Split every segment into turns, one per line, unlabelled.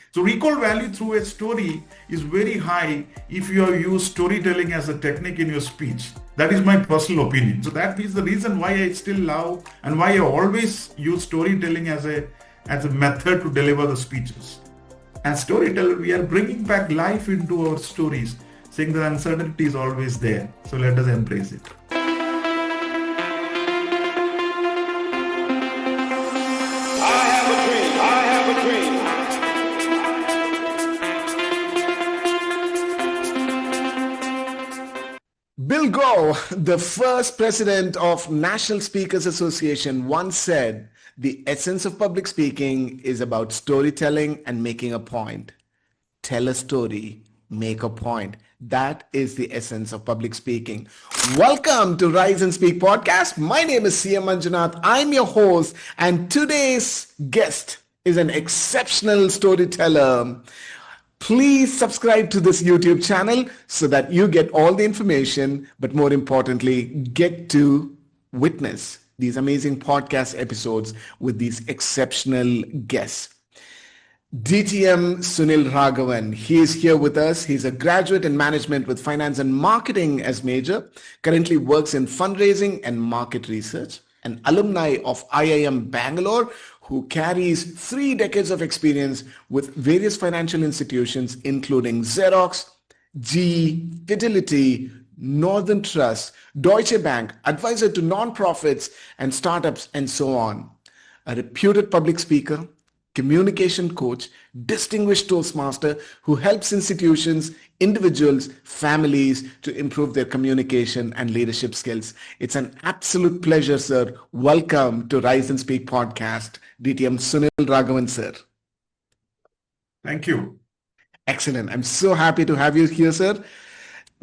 So recall value through a story is very high if you have used storytelling as a technique in your speech. That is my personal opinion. So that is the reason why I still love and why I always use storytelling as a method to deliver the speeches. As storyteller, we are bringing back life into our stories, saying the uncertainty is always there. So let us embrace it.
Bill Gore, the first president of National Speakers Association, once said, "The essence of public speaking is about storytelling and making a point. Tell a story, make a point." That is the essence of public speaking. Welcome to Rise and Speak podcast. My name is CM Manjunath. I'm your host, and today's guest is an exceptional storyteller. Please subscribe to this YouTube channel so that you get all the information, but more importantly, get to witness these amazing podcast episodes with these exceptional guests. DTM Sunil Raghavan, he is here with us. He's a graduate in management with finance and marketing as major, currently works in fundraising and market research, an alumni of IIM Bangalore, who carries 3 decades of experience with various financial institutions, including Xerox, GE, Fidelity, Northern Trust, Deutsche Bank, advisor to nonprofits and startups, and so on. A reputed public speaker, communication coach, distinguished Toastmaster who helps institutions, individuals, families to improve their communication and leadership skills. It's an absolute pleasure, sir. Welcome to Rise and Speak podcast, DTM Sunil Raghavan, sir.
Thank you.
Excellent. I'm so happy to have you here, sir.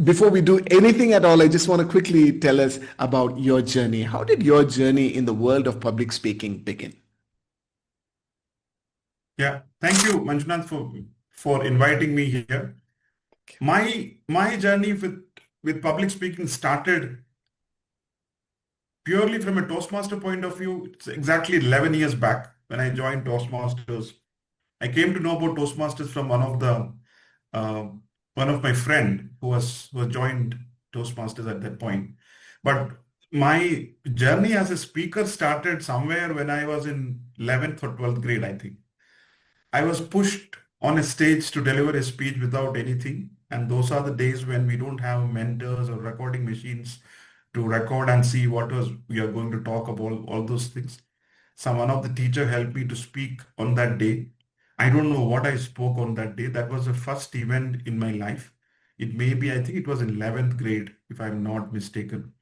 Before we do anything at all, I just want to quickly tell us about your journey. How did your journey in the world of public speaking begin?
Yeah, thank you, Manjunath, for inviting me here. My journey with public speaking started purely from a Toastmaster point of view. It's exactly 11 years back when I joined Toastmasters. I came to know about Toastmasters from one of my friend who joined Toastmasters at that point. But my journey as a speaker started somewhere when I was in 11th or 12th grade, I think. I was pushed on a stage to deliver a speech without anything. And those are the days when we don't have mentors or recording machines to record and see what we are going to talk about, all those things. One of the teacher helped me to speak on that day. I don't know what I spoke on that day. That was the first event in my life. I think it was in 11th grade, if I'm not mistaken.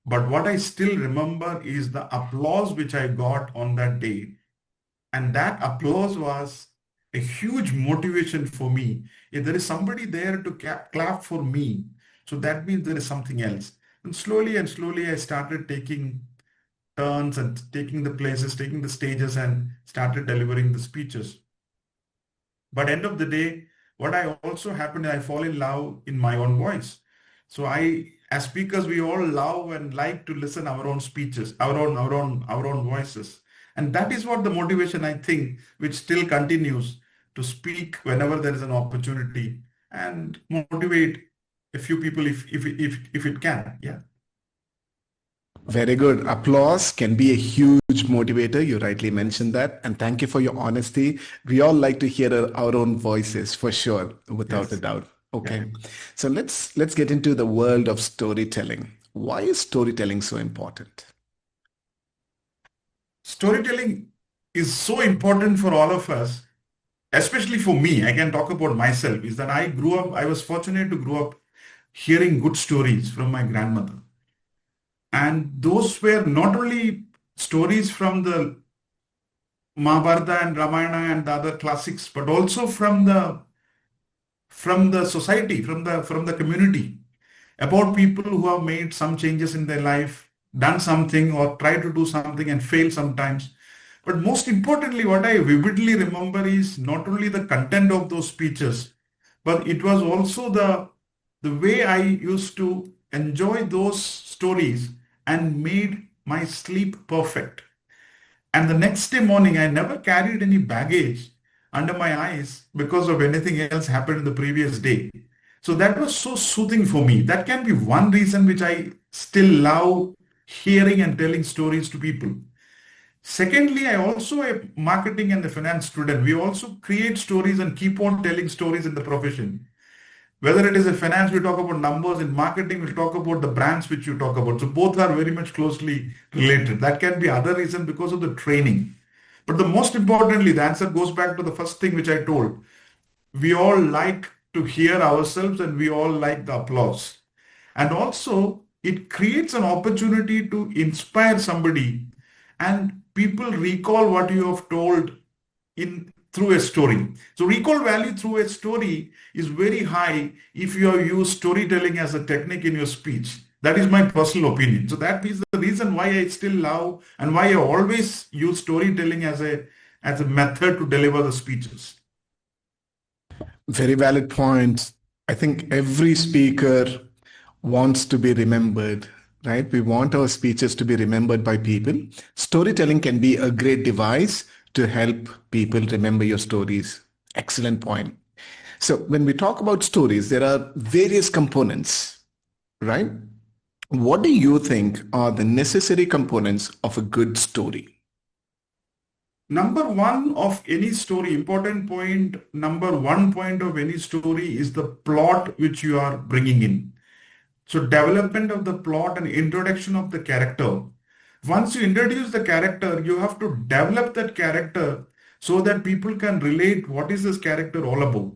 But what I still remember is the applause which I got on that day. And that applause was a huge motivation for me. If there is somebody there to clap for me, so that means there is something else. And slowly I started taking turns and taking the places, taking the stages, and started delivering the speeches. But end of the day, what I also happened, I fall in love in my own voice. So as speakers, we all love and like to listen our own speeches, our own voices. And that is what the motivation, I think, which still continues to speak whenever there is an opportunity and motivate a few people if it can. Yeah.
Very good. Applause can be a huge motivator. You rightly mentioned that. And thank you for your honesty. We all like to hear our own voices for sure, without a doubt. Okay. Yeah. So let's get into the world of storytelling. Why is storytelling so important?
Storytelling is so important for all of us, especially for me. I can talk about myself, is that I was fortunate to grow up hearing good stories from my grandmother. And those were not only stories from the Mahabharata and Ramayana and the other classics, but also from the society, from the community, about people who have made some changes in their life, done something or tried to do something and failed sometimes. But most importantly, what I vividly remember is not only the content of those speeches, but it was also the way I used to enjoy those stories and made my sleep perfect. And the next day morning, I never carried any baggage. under my eyes because of anything else happened the previous day. So that was so soothing for me. That can be one reason which I still love hearing and telling stories to people. Secondly, I also a marketing and the finance student. We also create stories and keep on telling stories in the profession. Whether it is in finance, we talk about numbers. In marketing, we'll talk about the brands which you talk about. So both are very much closely related. That can be other reason because of the training. But the most importantly, the answer goes back to the first thing which I told. We all like to hear ourselves and we all like the applause. And also, it creates an opportunity to inspire somebody and people recall what you have told in through a story. So recall value through a story is very high if you have used storytelling as a technique in your speech. That is my personal opinion. So that is the reason why I still love and why I always use storytelling as a method to deliver the speeches.
Very valid points. I think every speaker wants to be remembered, right? We want our speeches to be remembered by people. Storytelling can be a great device to help people remember your stories. Excellent point. So when we talk about stories, there are various components, right? What do you think are the necessary components of a good story?
Number one of any story, important point, number one point of any story is the plot which you are bringing in. So development of the plot and introduction of the character. Once you introduce the character, you have to develop that character so that people can relate what is this character all about.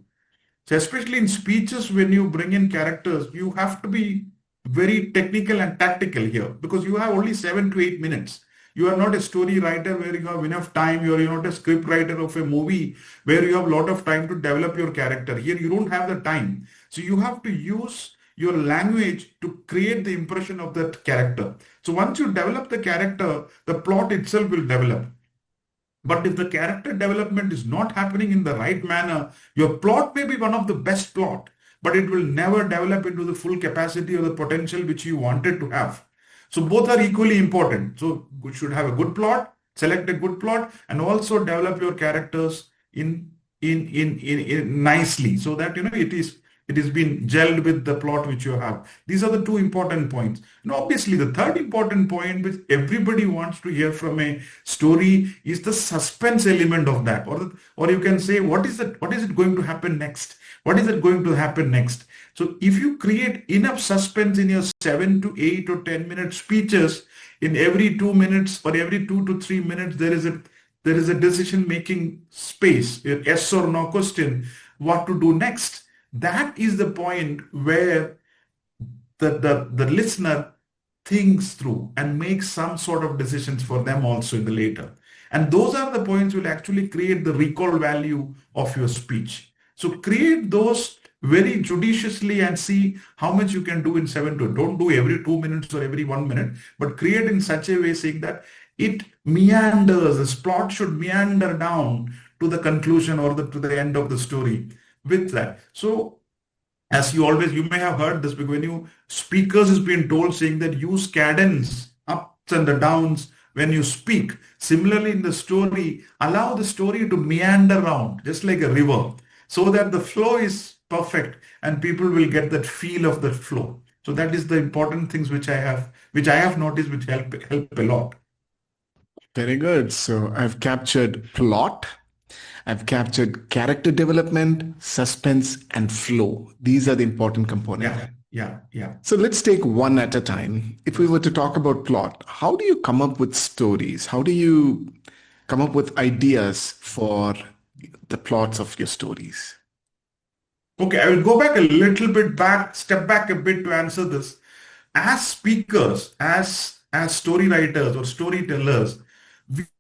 So especially in speeches, when you bring in characters, you have to be very technical and tactical here because you have only 7 to 8 minutes. You are not a story writer where you have enough time. You're not a script writer of a movie where you have a lot of time to develop your character. Here, you don't have the time. So you have to use your language to create the impression of that character. So once you develop the character, the plot itself will develop. But if the character development is not happening in the right manner, your plot may be one of the best plot, but it will never develop into the full capacity or the potential which you wanted to have. So both are equally important. So you should have a good plot, select a good plot, and also develop your characters in nicely so that it is been gelled with the plot which you have. These are the two important points. And obviously, the third important point which everybody wants to hear from a story is the suspense element of that. Or you can say, what is it going to happen next? What is it going to happen next? So if you create enough suspense in your 7 to 8 or 10 minute speeches, in every 2 minutes or every 2 to 3 minutes, there is a decision making space, a yes or no question, what to do next. That is the point where the listener thinks through and makes some sort of decisions for them also in the later. And those are the points will actually create the recall value of your speech. So create those very judiciously and see how much you can do in 7 to. Don't do every 2 minutes or every 1 minute, but create in such a way saying that it meanders, this plot should meander down to the conclusion or to the end of the story with that. So as you may have heard this because when speakers is being told saying that use cadence, ups and the downs when you speak. Similarly in the story, allow the story to meander around just like a river so that the flow is perfect and people will get that feel of the flow. So that is the important things which I have noticed which help a lot.
Very good. So I've captured plot, I've captured character development, suspense, and flow. These are the important components.
Yeah.
So let's take one at a time. If we were to talk about plot, how do you come up with stories? How do you come up with ideas for the plots of your stories?
Okay, I will go back a little bit step back a bit to answer this. As speakers, as story writers or storytellers,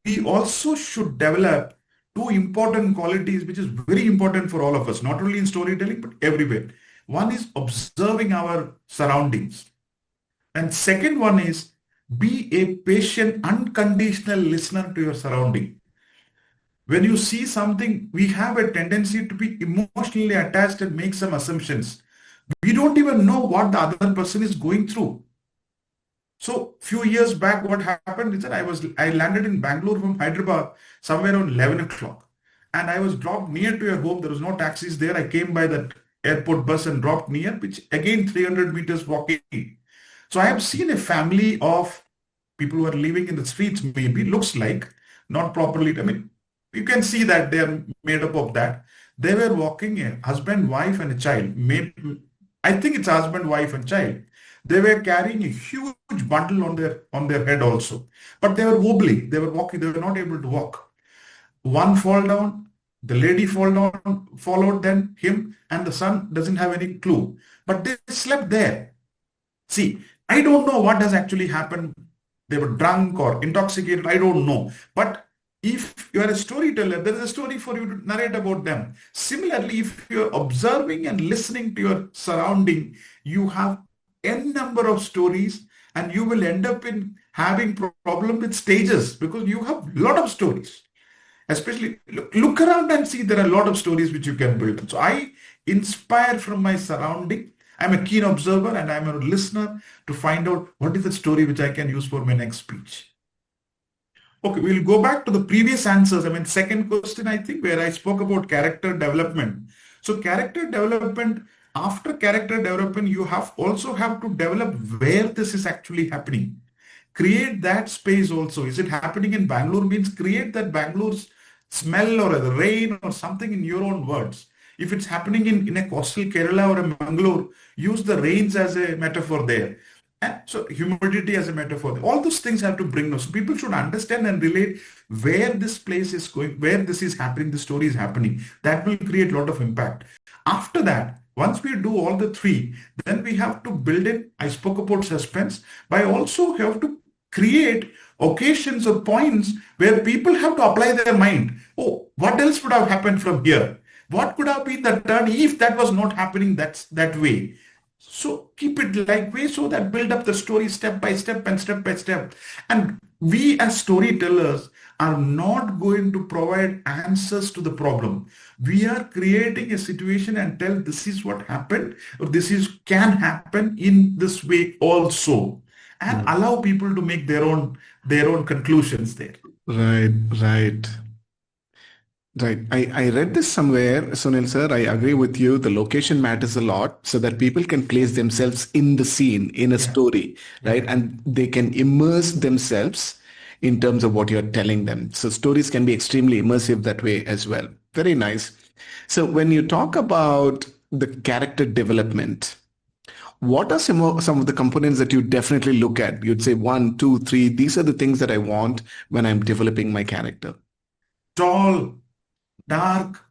we also should develop two important qualities which is very important for all of us, not only in storytelling, but everywhere. One is observing our surroundings. And second one is be a patient, unconditional listener to your surrounding. When you see something, we have a tendency to be emotionally attached and make some assumptions. We don't even know what the other person is going through. So few years back, what happened is that I landed in Bangalore from Hyderabad somewhere around 11 o'clock. and I was dropped near to your home. There was no taxis there. I came by that airport bus and dropped near, which again 300 meters walking. So I have seen a family of people who are living in the streets, maybe looks like not properly. I mean, you can see that they are made up of that. They were walking, a husband, wife, and a child. Maybe, I think it's husband, wife, and child. They were carrying a huge bundle on their head also, but they were wobbly. They were walking. They were not able to walk. One fall down, the lady fall down, followed then him, and the son doesn't have any clue. But they slept there. See, I don't know what has actually happened. They were drunk or intoxicated. I don't know. But if you are a storyteller, there is a story for you to narrate about them. Similarly, if you're observing and listening to your surrounding, you have n number of stories, and you will end up in having problem with stages because you have a lot of stories. Especially look around and see there are a lot of stories which you can build. So I inspire from my surrounding. I'm a keen observer and I'm a listener to find out what is the story which I can use for my next speech. Okay, we'll go back to the previous answers. I mean, second question, I think, where I spoke about character development. So character development, after character development, you also have to develop where this is actually happening. Create that space also. Is it happening in Bangalore? Means create that Bangalore's smell or the rain or something in your own words. If it's happening in a coastal Kerala or a Bangalore, use the rains as a metaphor there. And so humidity as a metaphor. All those things have to bring us. So people should understand and relate where this place is going, where this is happening, the story is happening. That will create a lot of impact. After that, once we do all the three, then we have to build in, I spoke about suspense, but I also have to create occasions or points where people have to apply their mind. Oh, what else would have happened from here? What could have been the turn if that was not happening that way? So keep it like way so that build up the story step by step and step by step. And we as storytellers are not going to provide answers to the problem. We are creating a situation and tell this is what happened or can happen in this way also, and allow people to make their own conclusions there.
Right, right. Right. I read this somewhere, Sunil sir. I agree with you. The location matters a lot so that people can place themselves in the scene, in a story, right? And they can immerse themselves in terms of what you're telling them. So stories can be extremely immersive that way as well. Very nice. So when you talk about the character development, what are some of the components that you definitely look at? You'd say 1, 2, 3, these are the things that I want when I'm developing my character.
Tall, dark,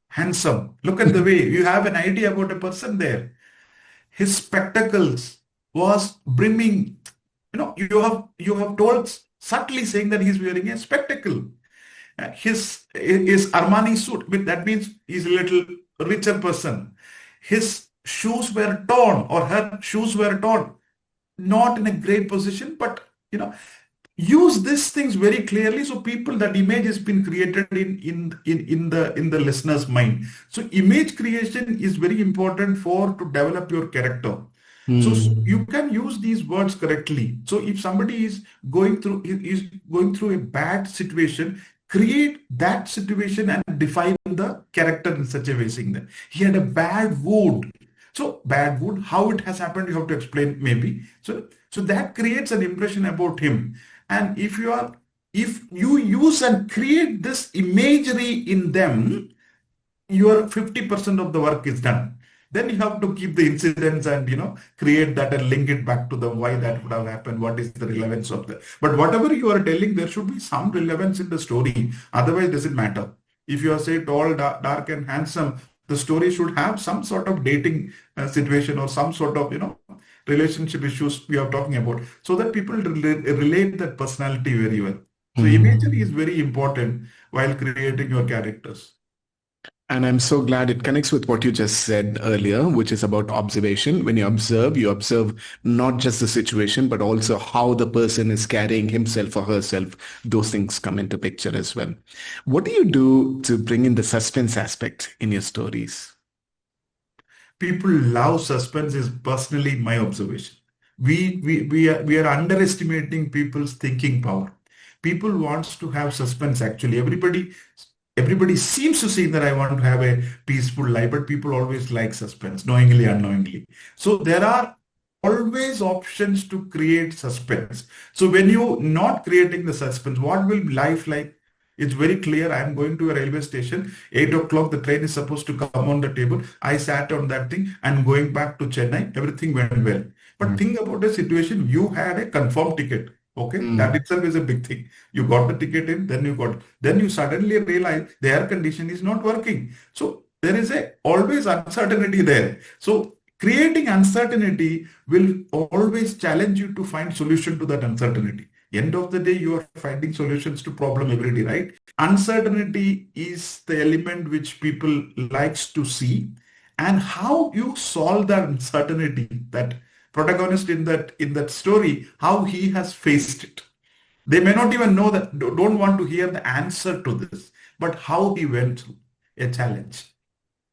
handsome. Look at the way you have an idea about a person there. His spectacles was brimming. You have told subtly saying that he's wearing a spectacle. His Armani suit, that means he's a little richer person. His shoes were torn or her shoes were torn. Not in a great position, but use these things very clearly so that image has been created in the listener's mind. So image creation is very important to develop your character. So you can use these words correctly. So if somebody is going through a bad situation, create that situation and define the character in such a way, saying that he had a bad wound. So bad wound, how it has happened, you have to explain maybe. So that creates an impression about him. And if you use and create this imagery in them, your 50% of the work is done. Then you have to keep the incidents and create that and link it back to the why that would have happened, what is the relevance of that. But whatever you are telling, there should be some relevance in the story. Otherwise, it doesn't matter. If you are say tall, dark and handsome, the story should have some sort of dating situation or some sort of relationship issues we are talking about, so that people relate that personality very well. So imagery is very important while creating your characters.
And I'm so glad it connects with what you just said earlier, which is about observation. When you observe not just the situation, but also how the person is carrying himself or herself. Those things come into picture as well. What do you do to bring in the suspense aspect in your stories?
People love suspense is personally my observation. We are underestimating people's thinking power. People wants to have suspense actually. Everybody Everybody seems to say that I want to have a peaceful life, but people always like suspense, knowingly, unknowingly. So there are always options to create suspense. So when you're not creating the suspense, what will life like? It's very clear. I'm going to a railway station, 8 o'clock, the train is supposed to come on the table. I sat on that thing and going back to Chennai, everything went well. But think about a situation, you had a confirmed ticket. Okay, that itself is a big thing. You got the ticket in, then you suddenly realize the air condition is not working. So there is a always uncertainty there. So creating uncertainty will always challenge you to find solution to that uncertainty. End of the day, you are finding solutions to problem every day, right? Uncertainty is the element which people likes to see, and how you solve that uncertainty, that protagonist in that story, how he has faced it. They may not even know that, don't want to hear the answer to this, but how he went through a challenge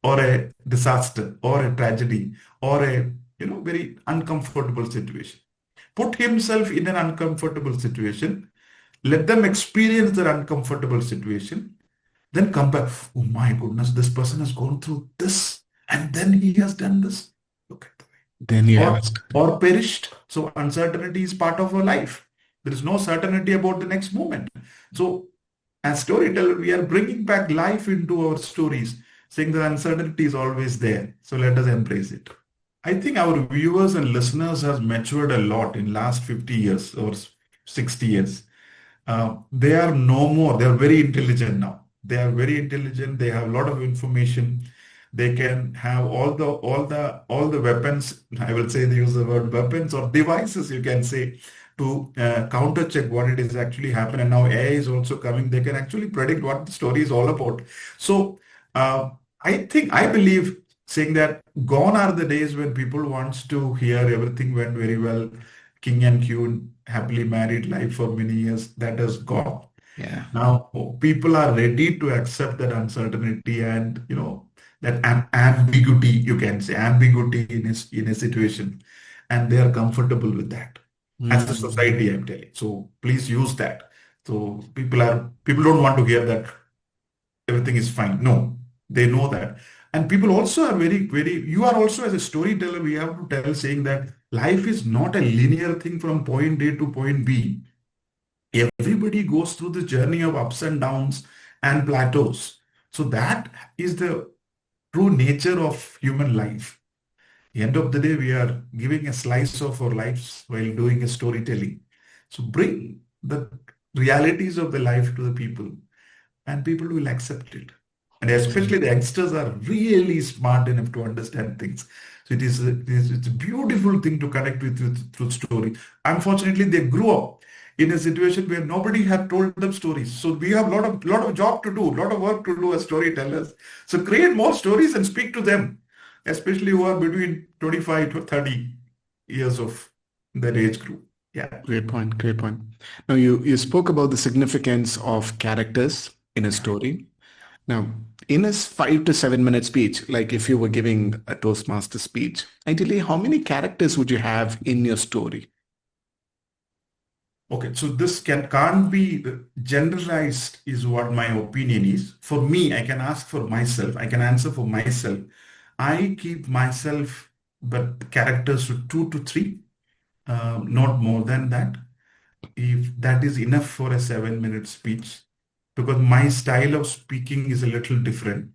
or a disaster or a tragedy or a very uncomfortable situation. Put himself in an uncomfortable situation, let them experience their uncomfortable situation, then come back. Oh my goodness, this person has gone through this and then he has done this. Look at the
Then you have
or
a story.
or perished. So uncertainty is part of our life. There is no certainty about the next moment. So as storyteller, we are bringing back life into our stories, saying that uncertainty is always there. So let us embrace it. I think our viewers and listeners has matured a lot in last 50 years or 60 years. They are no more. They are very intelligent now. They are very intelligent. They have a lot of information. They can have all the weapons. I will say they use the word weapons or devices. You can say to counter check what it is actually happening. And now AI is also coming. They can actually predict what the story is all about. So I believe saying that gone are the days when people wants to hear everything went very well, king and queen, happily married life for many years. That has gone.
Yeah.
Now people are ready to accept that uncertainty and that ambiguity, you can say ambiguity in a situation, and they are comfortable with that. As a society, I'm telling. So please use that. So people don't want to hear that everything is fine. No, they know that. And people also are very, very, you are also as a storyteller, we have to tell saying that life is not a linear thing from point A to point B. Everybody goes through the journey of ups and downs and plateaus. So that is the true nature of human life. The end of the day, we are giving a slice of our lives while doing a storytelling. So bring the realities of the life to the people, and people will accept it. And especially the youngsters are really smart enough to understand things. So it's a beautiful thing to connect with through story. Unfortunately, they grew up in a situation where nobody had told them stories. So we have a lot of job to do, a lot of work to do as storytellers. So create more stories and speak to them, especially who are between 25 to 30 years of that age group. Yeah.
Great point. Great point. Now, you spoke about the significance of characters in a story. Now, in a 5 to 7 minute speech, like if you were giving a Toastmaster speech, ideally, how many characters would you have in your story?
Okay, so this can't be generalized is what my opinion is. For me, I can ask for myself. I can answer for myself. I keep myself, but characters to 2 to 3, not more than that. If that is enough for a 7 minute speech, because my style of speaking is a little different,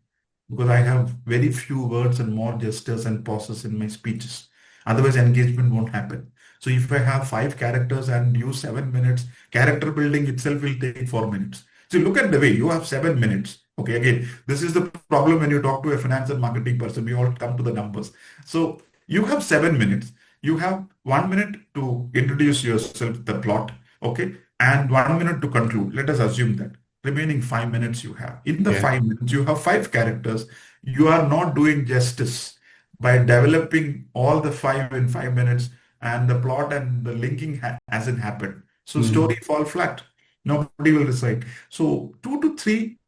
because I have very few words and more gestures and pauses in my speeches. Otherwise, engagement won't happen. So if I have 5 characters and use 7 minutes, character building itself will take 4 minutes. So look at the way you have 7 minutes. Okay, again, this is the problem when you talk to a finance and marketing person. We all come to the numbers. So you have 7 minutes. You have 1 minute to introduce yourself, the plot, okay, and 1 minute to conclude. Let us assume that. Remaining 5 minutes you have. In the
Yeah.
5 minutes, you have 5 characters. You are not doing justice by developing all the 5 in 5 minutes, and the plot and the linking hasn't happened. So story fall flat. Nobody will decide. So 2 to 3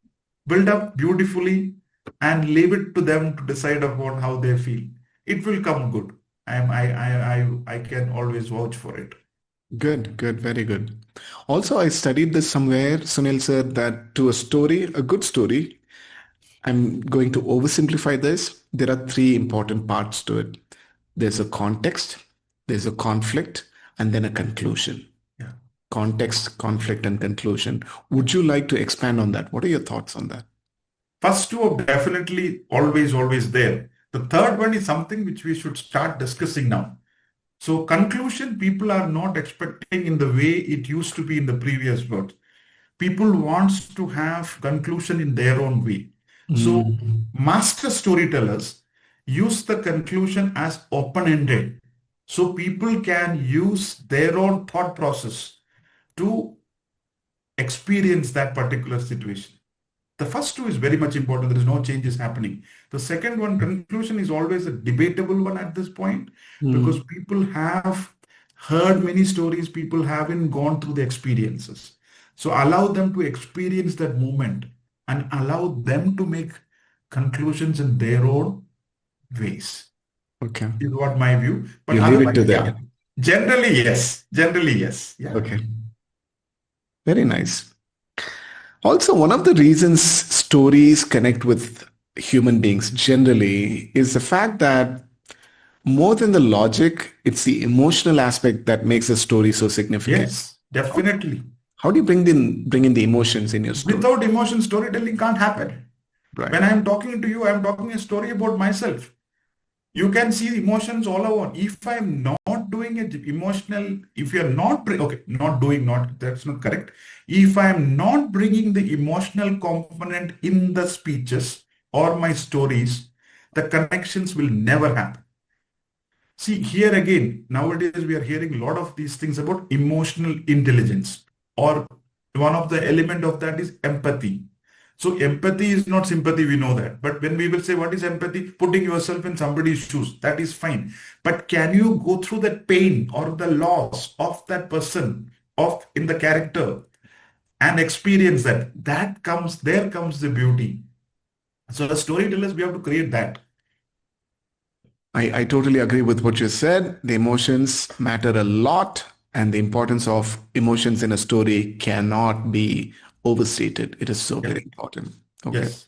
build up beautifully and leave it to them to decide upon how they feel. It will come good. I can always vouch for it.
Good, good, very good. Also, I studied this somewhere. Sunil said that to a story, a good story, I'm going to oversimplify this. There are three important parts to it. There's a context, there's a conflict, and then a conclusion.
Yeah.
Context, conflict, and conclusion. Would you like to expand on that? What are your thoughts on that?
First two are definitely always there. The third one is something which we should start discussing now. So conclusion, people are not expecting in the way it used to be in the previous words. People wants to have conclusion in their own way. So master storytellers use the conclusion as open-ended. So people can use their own thought process to experience that particular situation. The first two is very much important. There is no changes happening. The second one, conclusion, is always a debatable one at this point because
Mm.
people have heard many stories, people haven't gone through the experiences. So allow them to experience that moment and allow them to make conclusions in their own ways,
Okay.
is what my view. But
You leave it
otherwise,
to
yeah,
them.
generally, yes. Generally, yes. Yeah.
Okay. Very nice. Also, one of the reasons stories connect with human beings generally is the fact that more than the logic, it's the emotional aspect that makes a story so significant.
Yes, definitely.
How do you bring in the emotions in your story?
Without emotion, storytelling can't happen.
Right.
When I'm talking to you, I'm talking a story about myself. You can see emotions all over. If I'm not doing it emotional, if you're not, okay, not doing, not, that's not correct. If I'm not bringing the emotional component in the speeches or my stories, the connections will never happen. See, here again, nowadays we are hearing a lot of these things about emotional intelligence, or one of the element of that is empathy. So empathy is not sympathy, we know that. But when we will say what is empathy, putting yourself in somebody's shoes, that is fine. But can you go through that pain or the loss of that person, of in the character, and experience that? There comes the beauty. So as storytellers, we have to create that.
I totally agree with what you said. The emotions matter a lot, and the importance of emotions in a story cannot be overstated. It is so
Yeah.
very important. Okay.
Yes.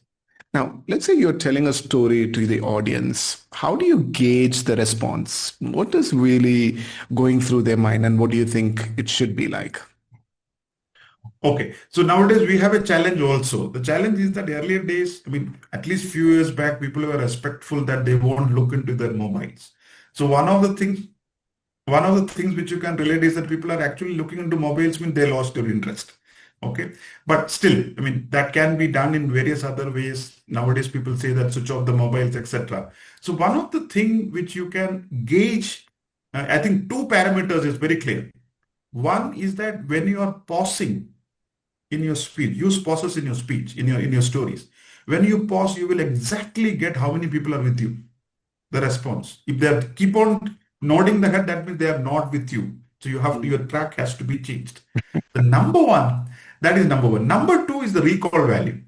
Now, let's say you're telling a story to the audience. How do you gauge the response? What is really going through their mind, and what do you think it should be like?
Okay, so nowadays we have a challenge also. The challenge is that earlier days, I mean, at least few years back, people were respectful that they won't look into their mobiles. So one of the things which you can relate is that people are actually looking into mobiles when they lost their interest. Okay, but still, I mean, that can be done in various other ways. Nowadays, people say that switch off the mobiles, etc. So one of the thing which you can gauge, I think two parameters is very clear. One is that when you are pausing in your speech, use pauses in your speech, in your stories. When you pause, you will exactly get how many people are with you, the response. If they keep on nodding the head, that means they are not with you. So your track has to be changed. The number one, that is number one. Number two is the recall value.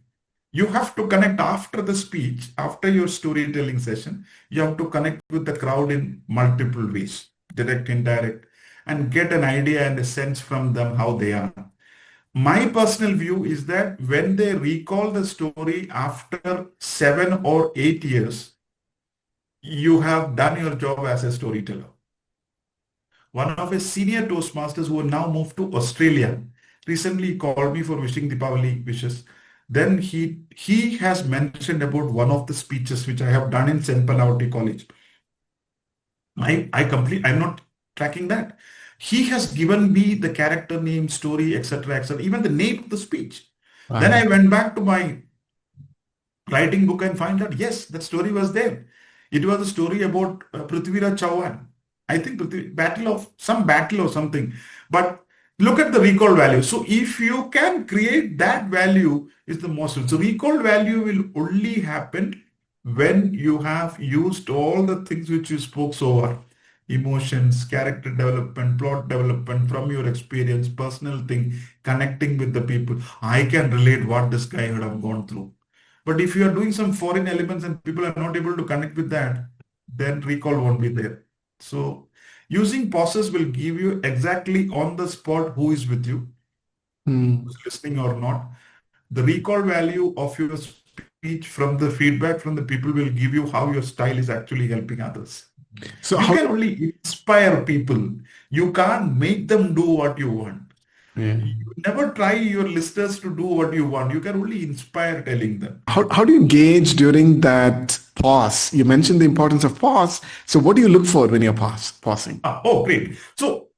You have to connect after the speech, after your storytelling session. You have to connect with the crowd in multiple ways, direct, indirect, and get an idea and a sense from them how they are. My personal view is that when they recall the story after 7 or 8 years, you have done your job as a storyteller. One of his senior Toastmasters who have now moved to Australia recently called me for wishing Deepavali wishes. Then he has mentioned about one of the speeches which I have done in St. Panavati College. I'm not tracking that. He has given me the character name, story, etc., etc., even the name of the speech. Then
Right.
I went back to my writing book and find out, yes, that story was there. It was a story about Prithviraj Chauhan. I think battle or something. But look at the recall value. So if you can create that value is the most. So recall value will only happen when you have used all the things which you spoke so far. Emotions, character development, plot development from your experience, personal thing, connecting with the people. I can relate what this guy would have gone through. But if you are doing some foreign elements and people are not able to connect with that, then recall won't be there. So Using pauses will give you exactly on the spot who is with you, who's listening or not. The recall value of your speech from the feedback from the people will give you how your style is actually helping others.
So
You
how?
can only inspire people. You can't make them do what you want.
Yeah.
You never try your listeners to do what you want. You can only inspire telling them.
How do you gauge during that pause? You mentioned the importance of pause. So what do you look for when you're pausing?
Oh, great. So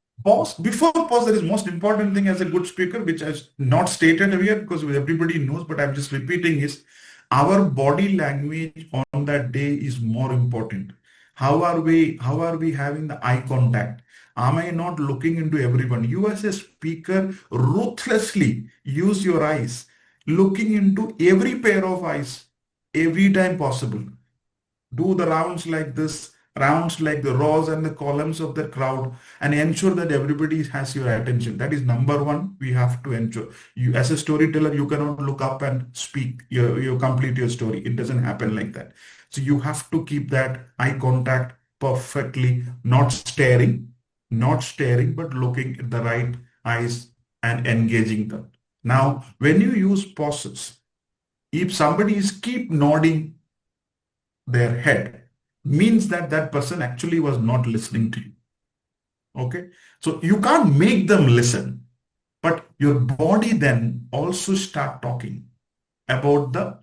before pause, there is most important thing as a good speaker, which I've not stated here because everybody knows, but I'm just repeating is our body language on that day is more important. How are we having the eye contact? Am I not looking into everyone? You as a speaker ruthlessly use your eyes, looking into every pair of eyes every time possible. Do the rounds like this, rounds like the rows and the columns of the crowd, and ensure that everybody has your attention. That is number one. We have to ensure. You, as a storyteller, you cannot look up and speak. You complete your story. It doesn't happen like that. So you have to keep that eye contact perfectly, not staring, but looking at the right eyes and engaging them. Now, when you use pauses, if somebody is keep nodding their head, means that that person actually was not listening to you. Okay, so you can't make them listen, but your body then also start talking about the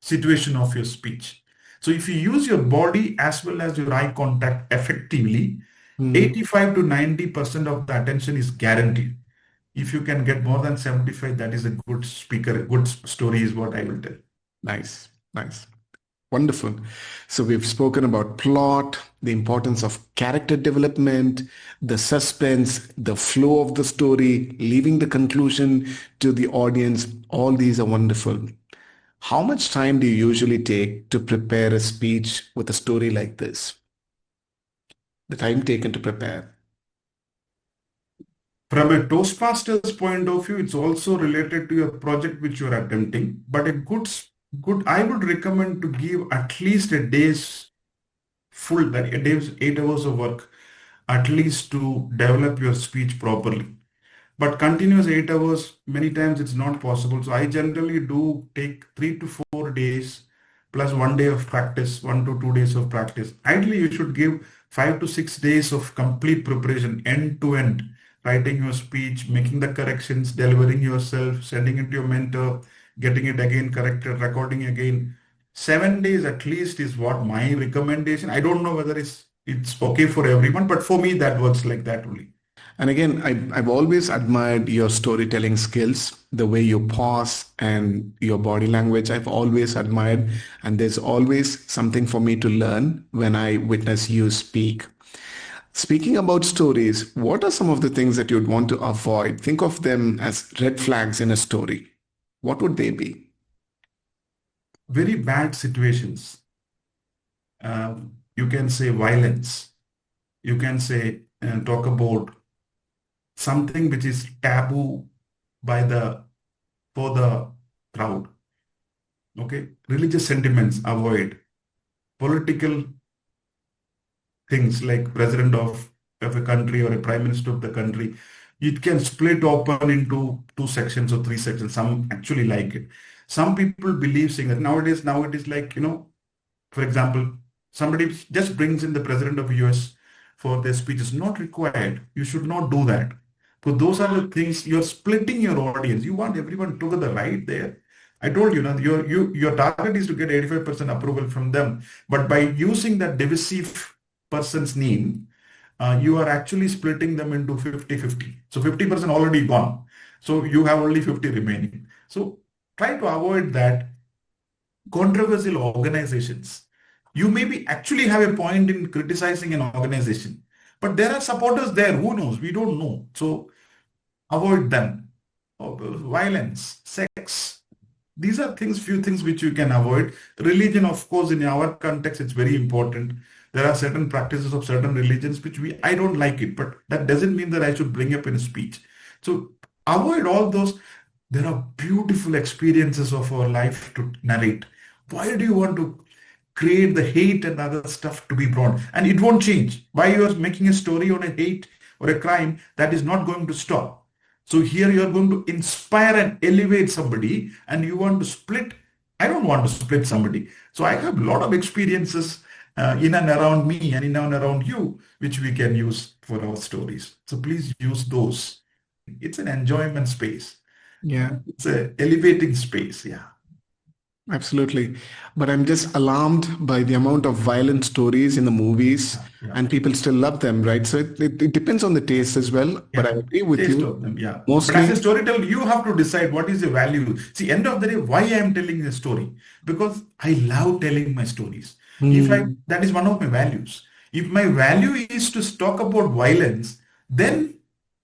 situation of your speech. So if you use your body as well as your eye contact effectively, 85 to 90% of the attention is guaranteed. If you can get more than 75, that is a good speaker. A good story is what I will tell.
Nice, nice. Wonderful. So we've spoken about plot, the importance of character development, the suspense, the flow of the story, leaving the conclusion to the audience. All these are wonderful. How much time do you usually take to prepare a speech with a story like this? The time taken to prepare.
From a Toastmaster's point of view, it's also related to your project which you are attempting. But I would recommend to give at least a day's a day's 8 hours of work, at least to develop your speech properly. But continuous 8 hours, many times it's not possible. So I generally do take 3 to 4 days plus 1 day of practice, 1 to 2 days of practice. Ideally, you should give 5 to 6 days of complete preparation, end to end, writing your speech, making the corrections, delivering yourself, sending it to your mentor, getting it again corrected, recording again. 7 days at least is what my recommendation. I don't know whether it's okay for everyone, but for me that works like that only.
And again, I've always admired your storytelling skills, the way you pause and your body language. I've always admired, and there's always something for me to learn when I witness you speak. Speaking about stories, what are some of the things that you'd want to avoid? Think of them as red flags in a story. What would they be?
Very bad situations. You can say violence. You can say talk about something which is taboo for the crowd. Okay, religious sentiments avoid. Political things like president of a country or a prime minister of the country, it can split open into 2 sections or 3 sections. Some actually like it. Some people believe saying that nowadays, now it is like, for example, somebody just brings in the president of US for their speech. Is not required. You should not do that. So those are the things you're splitting your audience. You want everyone together right there. I told you, your target is to get 85% approval from them. But by using that divisive person's name, you are actually splitting them into 50-50. So 50% already gone. So you have only 50 remaining. So try to avoid that. Controversial organizations. You maybe actually have a point in criticizing an organization, but there are supporters there. Who knows? We don't know. So avoid them. Violence, sex. These are few things which you can avoid. Religion, of course, in our context, it's very important. There are certain practices of certain religions which I don't like it, but that doesn't mean that I should bring up in a speech. So avoid all those. There are beautiful experiences of our life to narrate. Why do you want to create the hate and other stuff to be brought. And it won't change. Why you are making a story on a hate or a crime, that is not going to stop. So here you are going to inspire and elevate somebody, and you want to split. I don't want to split somebody. So I have a lot of experiences in and around me and in and around you, which we can use for our stories. So please use those. It's an enjoyment space.
Yeah,
It's a elevating space. Yeah.
absolutely. But I'm just alarmed by the amount of violent stories in the movies,
Yeah.
and people still love them, right? So it depends on the taste as well. But I
Yeah.
agree with
Taste
you.
of them, yeah. But
Mostly,
as a storyteller, you have to decide what is the value. See, end of the day, why I am telling a story? Because I love telling my stories.
mm,
That is one of my values. If my value is to talk about violence, then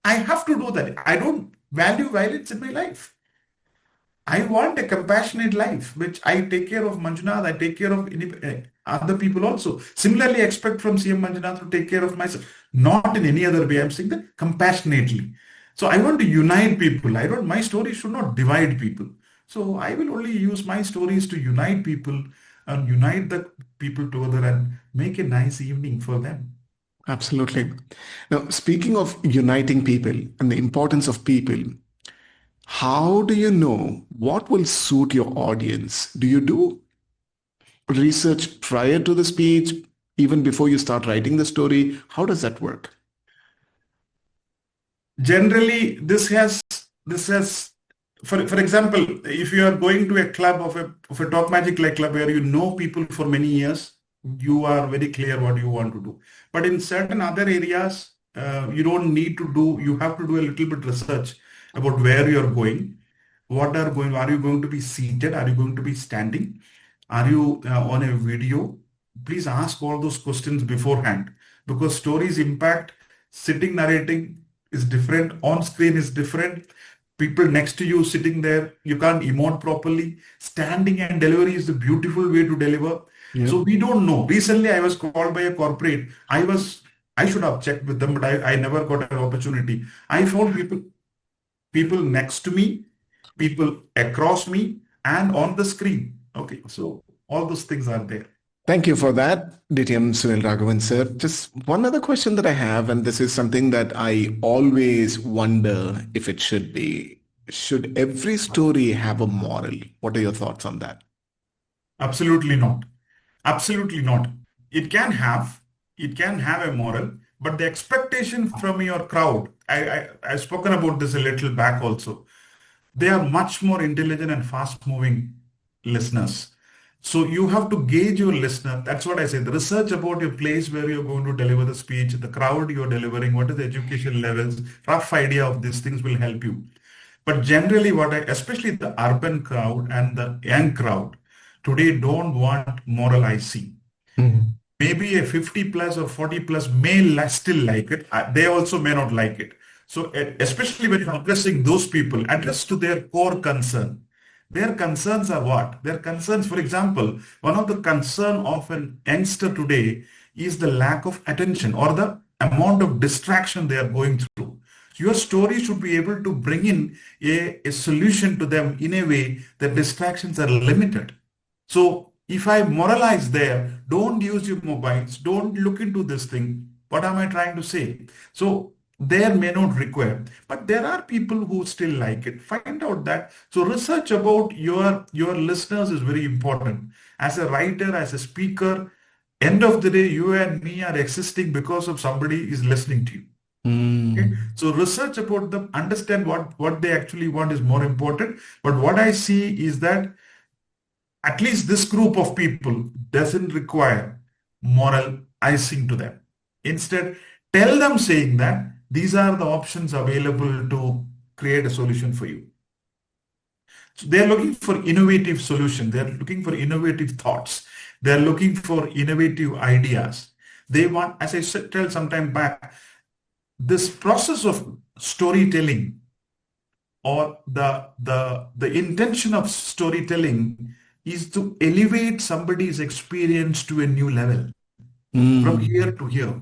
I have to do that. I don't value violence in my life. I want a compassionate life, which I take care of Manjunath, I take care of other people also. Similarly, I expect from CM Manjunath to take care of myself, not in any other way. I'm saying that compassionately. So I want to unite people. My story should not divide people. So I will only use my stories to unite people and unite the people together and make a nice evening for them.
absolutely. Now, speaking of uniting people and the importance of people, how do you know what will suit your audience? Do you do research prior to the speech, even before you start writing the story? How does that work?
Generally, this has for example, if you are going to a club of a top magic like club where you know people for many years, you are very clear what you want to do. But in certain other areas, you don't need to do. You have to do a little bit research about where you are going, are you going to be seated, are you going to be standing, are you on a video? Please ask all those questions beforehand, because stories impact. Sitting narrating is different, on screen is different, people next to you sitting there, you can't emote properly. Standing and delivery is a beautiful way to deliver.
Yeah.
So we don't know. Recently I was called by a corporate. I should have checked with them, but I never got an opportunity. I found people next to me, people across me, and on the screen. Okay, so all those things are there.
Thank you for that, DTM Sunil Raghavan, sir. Just one other question that I have, and this is something that I always wonder if it should be. Should every story have a moral? What are your thoughts on that?
Absolutely not. Absolutely not. It can have, it can have a moral, but the expectation from your crowd, I've spoken about this a little back also. They are much more intelligent and fast moving listeners. So you have to gauge your listener. That's what I say. The research about your place where you're going to deliver the speech, the crowd you're delivering, what is the education levels, rough idea of these things will help you. But generally especially the urban crowd and the young crowd today don't want moral IC.
Mhm.
Maybe a 50 plus or 40 plus may still like it. They also may not like it. So especially when you're addressing those people, address to their core concern. Their concerns are what? Their concerns, for example, one of the concern of an youngster today is the lack of attention or the amount of distraction they are going through. Your story should be able to bring in a solution to them in a way that distractions are limited. So if I moralize there, don't use your mobiles, don't look into this thing. What am I trying to say? So there may not require, but there are people who still like it. Find out that. So research about your listeners is very important. As a writer, as a speaker, end of the day, you and me are existing because of somebody is listening to you. Okay?
Mm.
So research about them, understand what they actually want is more important. But what I see is that at least this group of people doesn't require moral icing to them. Instead, tell them saying that these are the options available to create a solution for you. So they're looking for innovative solutions. They're looking for innovative thoughts. They're looking for innovative ideas. They want, as I said, tell some time back, this process of storytelling or the intention of storytelling is to elevate somebody's experience to a new level from
Mm.
here to here.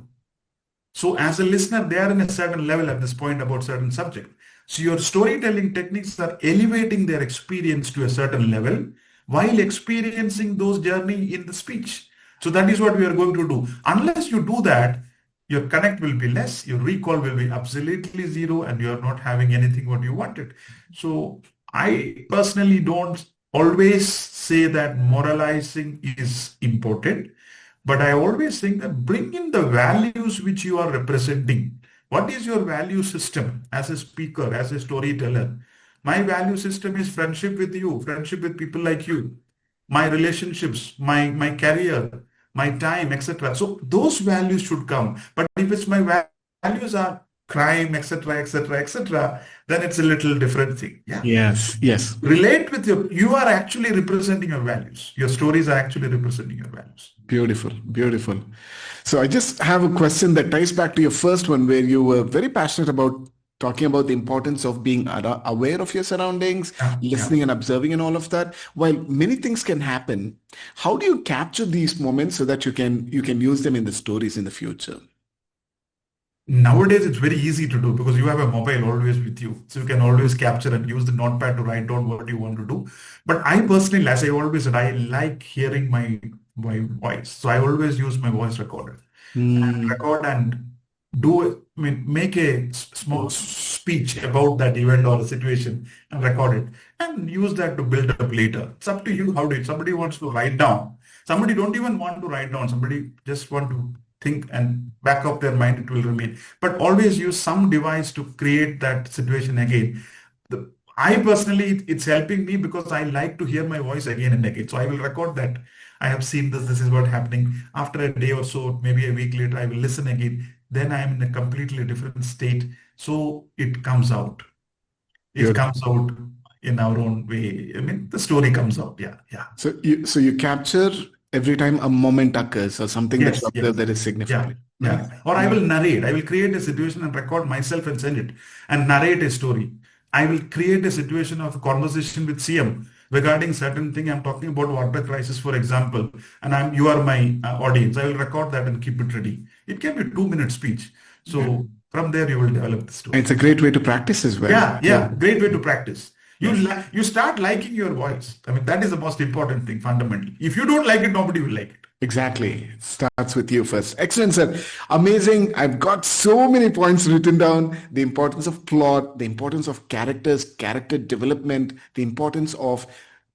So as a listener, they are in a certain level at this point about certain subject. So your storytelling techniques are elevating their experience to a certain level, while experiencing those journey in the speech. So that is what we are going to do. Unless you do that, your connect will be less, your recall will be absolutely zero, and you are not having anything what you wanted. So I personally don't always say that moralizing is important, but I always think that bring in the values which you are representing. What is your value system as a speaker, as a storyteller? My value system is friendship with you, friendship with people like you, my relationships, my career, my time, etc. So those values should come. But if it's my values are crime, etc., etc., etc., then it's a little different thing. Yeah.
Yes, yes.
Relate with you are actually representing your values. Your stories are actually representing your values.
Beautiful, beautiful. So I just have a question that ties back to your first one, where you were very passionate about talking about the importance of being aware of your surroundings,
Yeah, yeah.
listening and observing and all of that. While many things can happen, how do you capture these moments so that you can use them in the stories in the future?
Nowadays, it's very easy to do because you have a mobile always with you. So you can always capture and use the notepad to write down what you want to do. But I personally, as I always said, I like hearing my voice. So I always use my voice recorder and
Hmm.
record and I mean, make a small speech about that event or a situation and record it and use that to build up later. It's up to you how do it. Somebody wants to write down. Somebody don't even want to write down. Somebody just want to think and back up their mind, it will remain. But always use some device to create that situation again. I personally, it's helping me because I like to hear my voice again and again. So I will record that. I have seen this is what happening. After a day or so, maybe a week later, I will listen again. Then I am in a completely different state. So it comes out. It
Beautiful.
comes out in our own way. I mean, the story comes out. Yeah, yeah.
So you capture every time a moment occurs or something that you
Yes,
observe
yes.
that is
Yeah,
significant. Nice.
yeah. Or I will
Nice.
narrate. I will create a situation and record myself and send it and narrate a story. I will create a situation of a conversation with CM regarding certain thing. I'm talking about water crisis, for example, and you are my audience. I will record that and keep it ready. It can be 2 minute speech.
Yeah.
So from there, you will develop the story.
It's a great way to practice as well.
Yeah,
Yeah.
yeah. Great way to practice.
Yes.
You start liking your voice. I mean, that is the most important thing fundamentally. If you don't like it, nobody will like it.
Exactly. It starts with you first. Excellent, sir. Amazing. I've got so many points written down. The importance of plot, the importance of characters, character development, the importance of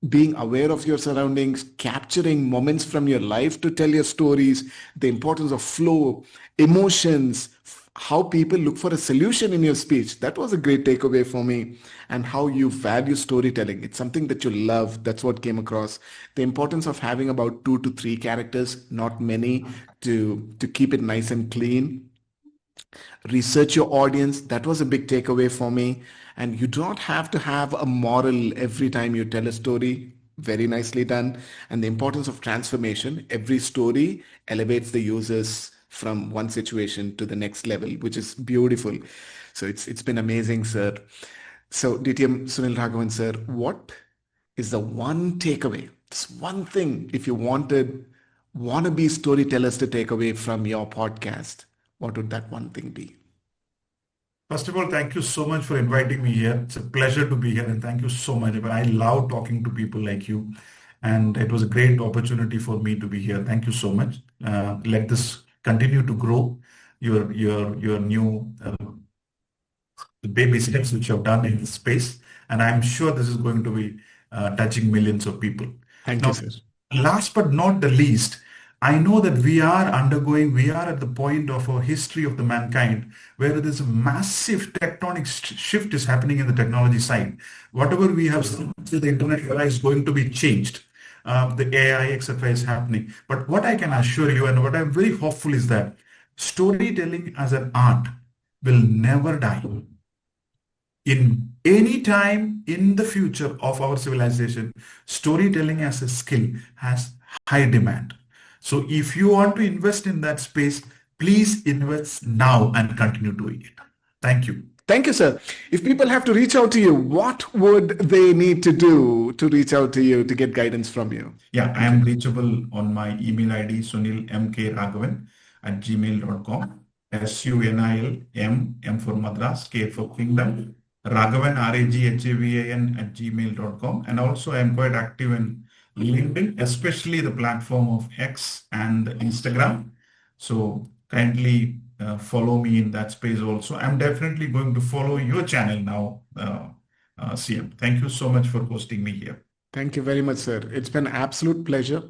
being aware of your surroundings, capturing moments from your life to tell your stories, the importance of flow, emotions, how people look for a solution in your speech. That was a great takeaway for me. And how you value storytelling. It's something that you love. That's what came across. The importance of having about 2 to 3 characters, not many, to keep it nice and clean. Research your audience. That was a big takeaway for me. And you do not have to have a moral every time you tell a story. Very nicely done. And the importance of transformation. Every story elevates the users from one situation to the next level, which is beautiful. So it's been amazing, sir. So DTM Sunil Raghavan, sir, what is the one takeaway? This one thing, if you wanted wannabe storytellers to take away from your podcast, what would that one thing be?
First of all, thank you so much for inviting me here. It's a pleasure to be here, and thank you so much. I love talking to people like you, and it was a great opportunity for me to be here. Thank you so much. Let this continue to grow. Your new the baby steps which you have done in this space, and I'm sure this is going to be touching millions of people.
Thank you,
Now,
sir.
last but not the least, I know that we are at the point of a history of the mankind where there is a massive tectonic shift is happening in the technology side. Whatever we have seen through the internet era is going to be changed. The AI, etc., is happening. But what I can assure you, and what I'm very hopeful, is that storytelling as an art will never die in any time in the future of our civilization. Storytelling as a skill has high demand. So if you want to invest in that space, please invest now and continue doing it. Thank you.
Thank you, sir. If people have to reach out to you, what would they need to do to reach out to you to get guidance from you?
Yeah, I am reachable on my email ID, sunilmkraghavan @gmail.com. SUNIL, M for Madras, K for Kingdom, Raghavan, RAGHAVAN @gmail.com. And also I am quite active in LinkedIn, especially the platform of X and Instagram. So kindly follow me in that space also. I'm definitely going to follow your channel now, CM. Thank you so much for hosting me here.
Thank you very much, sir. It's been an absolute pleasure.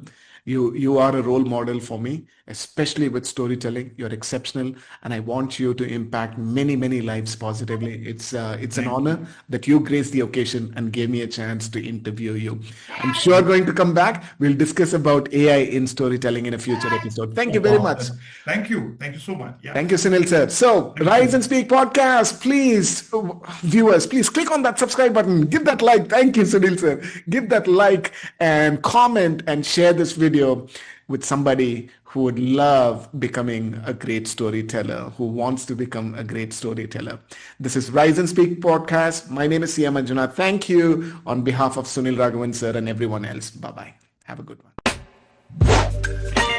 You are a role model for me, especially with storytelling. You're exceptional, and I want you to impact many lives positively. It's an
Thank
honor that you graced the occasion and gave me a chance to interview you. I'm sure going to come back. We'll discuss about AI in storytelling in a future episode. Thank
Oh,
you very
wow.
much.
Thank you. Thank you so much. Yeah.
Thank you, Sunil sir. So,
Thank
Rise
you.
and Speak podcast, please, viewers, please click on that subscribe button. Give that like. Thank you, Sunil sir. Give that like and comment and share this video with somebody who would love becoming a great storyteller, who wants to become a great storyteller. This is Rise and Speak podcast. My name is Manjunath. Thank you on behalf of Sunil Raghavan sir and everyone else. Bye-bye. Have a good one.